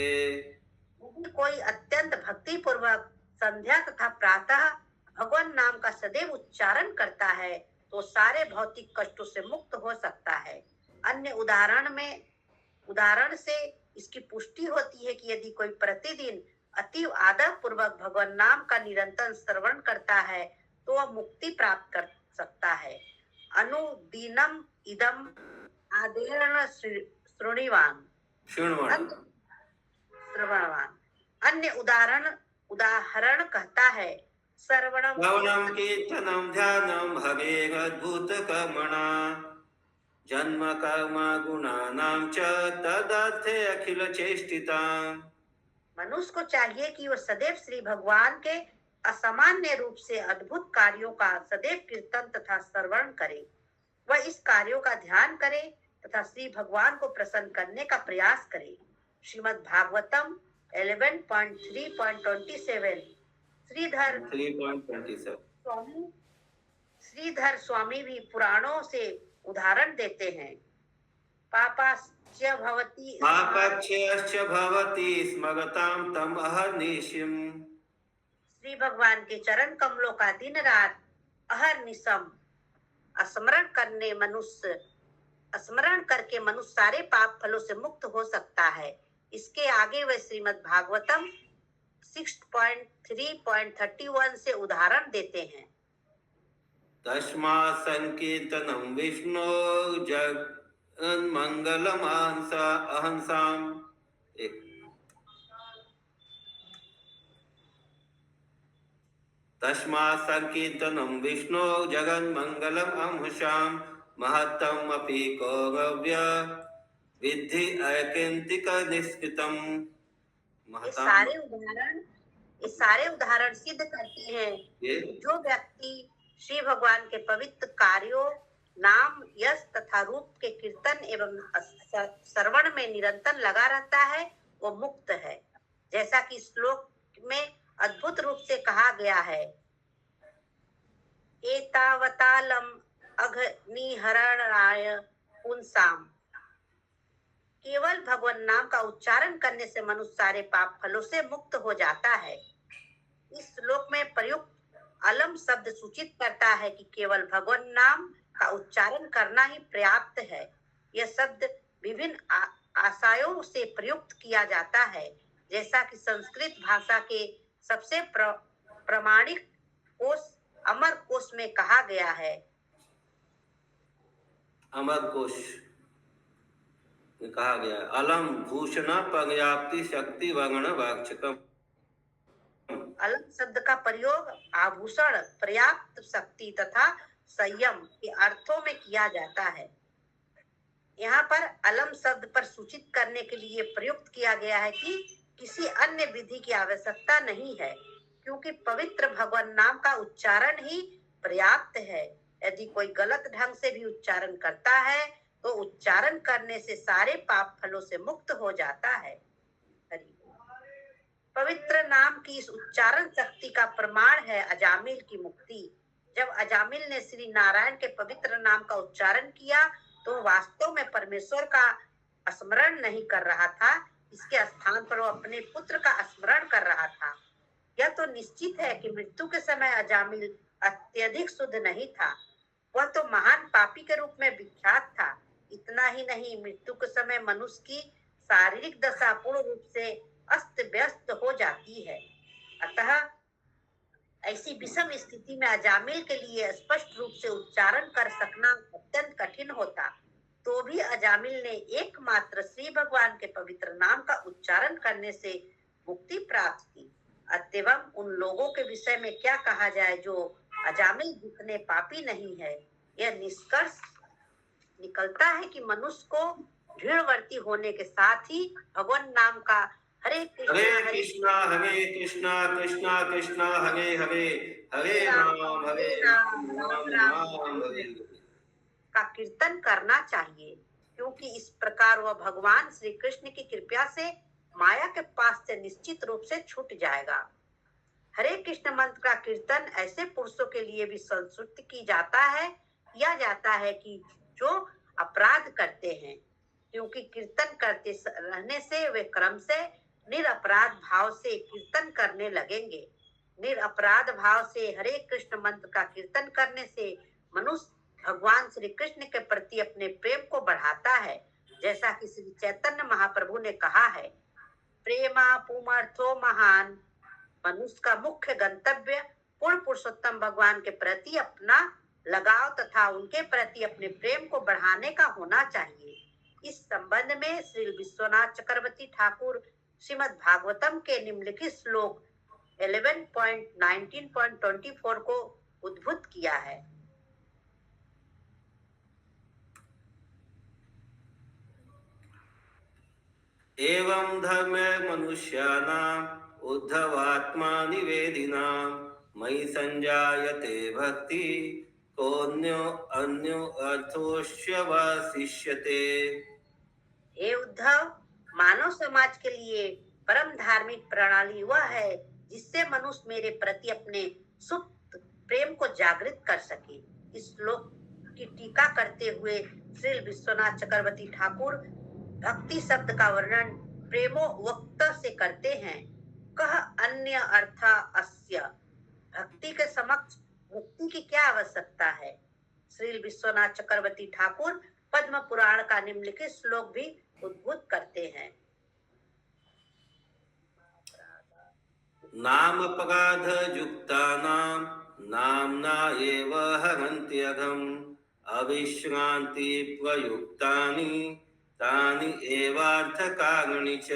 D: कोई अत्यंत भक्ति पूर्वक संध्या तथा प्रातः भगवान नाम का सदैव उच्चारण करता है तो सारे भौतिक कष्टों से मुक्त हो सकता है। अन्य उदाहरण से इसकी पुष्टि होती है कि यदि कोई प्रतिदिन अति आदर पूर्वक भगवान नाम का निरंतर श्रवण करता है तो वह मुक्ति प्राप्त कर सकता है। अनुदीनम इदम आदेरण श्रृणीवान। अन्य उदाहरण कहता है
B: श्रवणं कीर्तनं ध्यानं भवेद्भूत कर्मणा जन्म कर्म गुणानां च तदर्थे अखिल चेष्टिताम्।
D: मनुष्य को चाहिए कि वह सदैव श्री भगवान के असामान्य रूप से अद्भुत कार्यों का सदैव कीर्तन तथा श्रवण करे। वह इस कार्यों का ध्यान करे तथा श्री भगवान को प्रसन्न करने का प्रयास करे। श्रीमद् भागवतम 11.3.27। श्रीधर स्वामी भी पुराणों से उदाहरण देते हैं। पापा
B: मापक्ष्यश्च भवति स्मरतां तम अहर्निशिम्।
D: श्री भगवान के चरण कमलों का दिन रात अहर्निशम स्मरण करके मनुष्य सारे पाप फलों से मुक्त हो सकता है। इसके आगे वे श्रीमद् भागवतम 6.3.31 से उदाहरण देते हैं।
B: तस्मात् संकीर्तनं विष्णो जगन्मंगलमांसा अहंसाम। तस्मात् संकीर्तनं विष्णो जगन्मंगलम अहंसाम महत्तम अपि कौरव्य विद्धि ऐकिन्तिक निष्कृतम।
D: ये सारे उदाहरण सिद्ध करते हैं जो व्यक्ति श्री भगवान के पवित्र कार्यों, नाम, यश तथा रूप के कीर्तन एवं श्रवण में निरंतर लगा रहता है वो मुक्त है। जैसा कि श्लोक में अद्भुत रूप से कहा गया है, एतावतालम अघनिहरणाय पुंसाम। केवल भगवान नाम का उच्चारण करने से मनुष्य सारे पाप फलों से मुक्त हो जाता है। इस श्लोक में प्रयुक्त अलम शब्द सूचित करता है कि केवल भगवान नाम का उच्चारण करना ही पर्याप्त है। यह शब्द विभिन्न आशयों से प्रयुक्त किया जाता है, जैसा कि संस्कृत भाषा के सबसे प्रामाणिक कोश अमर कोश में कहा गया है।
B: अमर कोश में कहा गया है, अलम भूषण पर्याप्ति शक्ति वर्ण वाक्षकम।
D: अलम शब्द का प्रयोग आभूषण, पर्याप्त शक्ति तथा संयम के अर्थों में किया जाता है। यहाँ पर अलम शब्द पर सूचित करने के लिए प्रयुक्त किया गया है कि किसी अन्य विधि की आवश्यकता नहीं है, क्योंकि पवित्र भगवान नाम का उच्चारण ही पर्याप्त है। यदि कोई गलत ढंग से भी उच्चारण करता है तो उच्चारण करने से सारे पाप फलों से मुक्त हो जाता है। पवित्र नाम की इस उच्चारण शक्ति का प्रमाण है अजामिल की मुक्ति। जब अजामिल ने श्री नारायण के पवित्र नाम का उच्चारण किया तो वास्तव में परमेश्वर का स्मरण नहीं कर रहा था, इसके स्थान पर वो अपने पुत्र का स्मरण कर रहा था। यह तो निश्चित है कि मृत्यु के समय अजामिल अत्यधिक शुद्ध नहीं था, वह तो महान पापी के रूप में विख्यात था। इतना ही नहीं, मृत्यु के समय मनुष्य की शारीरिक दशा पूर्ण रूप से अस्त व्यस्त हो जाती है। अतः ऐसी विषम स्थिति में अजामिल के लिए स्पष्ट रूप से उच्चारण कर सकना अत्यंत कठिन होता, तो भी अजामिल ने एकमात्र श्री भगवान के पवित्र नाम का उच्चारण करने से मुक्ति प्राप्त की। अतएव उन लोगों के विषय में क्या कहा जाए जो अजामिल जितने पापी नहीं है। यह निष्कर्ष निकलता है कि मनुष्य को दृढ़वर्ती होने के साथ ही भगवान नाम का हरे कृष्णा
B: हरे कृष्णा कृष्णा कृष्णा हरे हरे हरे राम राम हरे
D: का कीर्तन करना चाहिए, क्योंकि इस प्रकार वह भगवान श्री कृष्ण की कृपा से माया के पास से निश्चित रूप से छूट जाएगा। हरे कृष्ण मंत्र का कीर्तन ऐसे पुरुषों के लिए भी संस्तुत किया जाता है कि जो अपराध करते हैं, क्योंकि कीर्तन करते रहने से वे क्रम से निरपराध भाव से कीर्तन करने लगेंगे। निरपराध भाव से हरे कृष्ण मंत्र का कीर्तन करने से मनुष्य भगवान श्री कृष्ण के प्रति अपने प्रेम को बढ़ाता है, जैसा कि श्री चैतन्य महाप्रभु ने कहा है, प्रेमा पुमर्थो महान। मनुष्य का मुख्य गंतव्य पूर्ण पुरुषोत्तम भगवान के प्रति अपना लगाव तथा उनके प्रति अपने प्रेम को बढ़ाने का होना चाहिए। इस संबंध में श्री विश्वनाथ चक्रवर्ती ठाकुर श्रीमद् भागवतम के निम्नलिखित श्लोक 11.19.24 को उद्भुत किया है।
B: एवं धर्मे मनुष्याणाम् उद्धवात्मा निवेदिनां मयि संजायते भक्ति कोऽन्यो अन्यो अर्थोऽस्य वशिष्यते।
D: हे उद्धव, मानव समाज के लिए परम धार्मिक प्रणाली वह है जिससे मनुष्य मेरे प्रति अपने सुप्त प्रेम को जागृत कर सके। इस श्लोक की टीका करते हुए श्री विश्वनाथ चक्रवर्ती ठाकुर भक्ति शब्द का वर्णन प्रेमो वक्त से करते हैं। कह अन्य अर्थ अस्य, भक्ति के समक्ष मुक्ति की क्या आवश्यकता है। श्री विश्वनाथ चक्रवर्ती ठाकुर पद्म पुराण का निम्नलिखित श्लोक भी उद्भूत करते हैं।
B: नाम अपराध युक्तानां नाम्ना एव हरन्त्यघम् अविश्रान्ति प्रयुक्तानि तानि एवार्थकारणि च।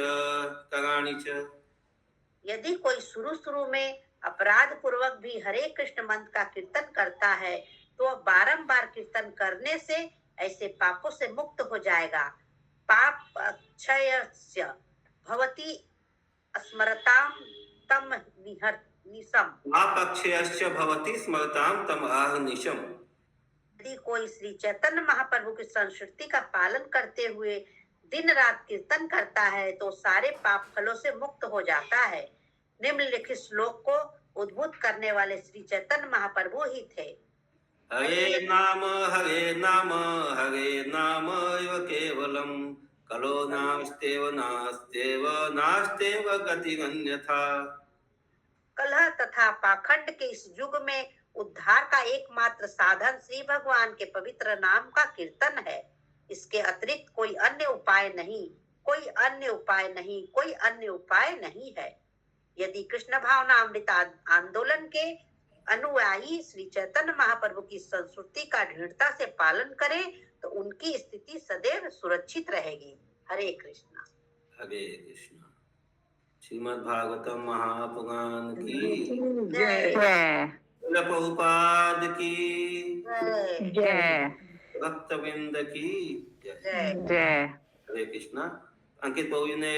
D: यदि कोई शुरू में अपराध पूर्वक भी हरे कृष्ण मंत्र का कीर्तन करता है तो वह बारंबार कीर्तन करने से ऐसे पापों से मुक्त हो जाएगा। पाप क्षयस्य भवति स्मरताम तम निशम।
B: पापक्षयस्य भवति स्मरतां तम अहर्निशम्।
D: यदि कोई श्री चैतन्य महाप्रभु की संस्कृति का पालन करते हुए दिन रात कीर्तन करता है तो सारे पाप फलों से मुक्त हो जाता है। निम्नलिखित श्लोक को उद्भूत करने वाले श्री चैतन्य महाप्रभु ही थे।
B: हरे नाम एव केवलम कलो नास्तेव गतिरन्यथा।
D: कलह तथा पाखंड के इस युग में उद्धार का एकमात्र साधन श्री भगवान के पवित्र नाम का कीर्तन है। इसके अतिरिक्त कोई अन्य उपाय नहीं है। यदि कृष्ण भावनामृत आंदोलन के अनुयायी श्री चैतन्य महाप्रभु की संस्कृति का दृढ़ता से पालन करें तो उनकी स्थिति सदैव सुरक्षित रहेगी। हरे कृष्णा।
B: हरे कृष्णा। श्रीमद् भागवतम महापुराण की
D: जय।
B: श्रील प्रभुपाद की
F: जय।
B: भक्तवृंद की
D: जय।
F: जय।
B: हरे कृष्णा। अंकित प्रभु जी ने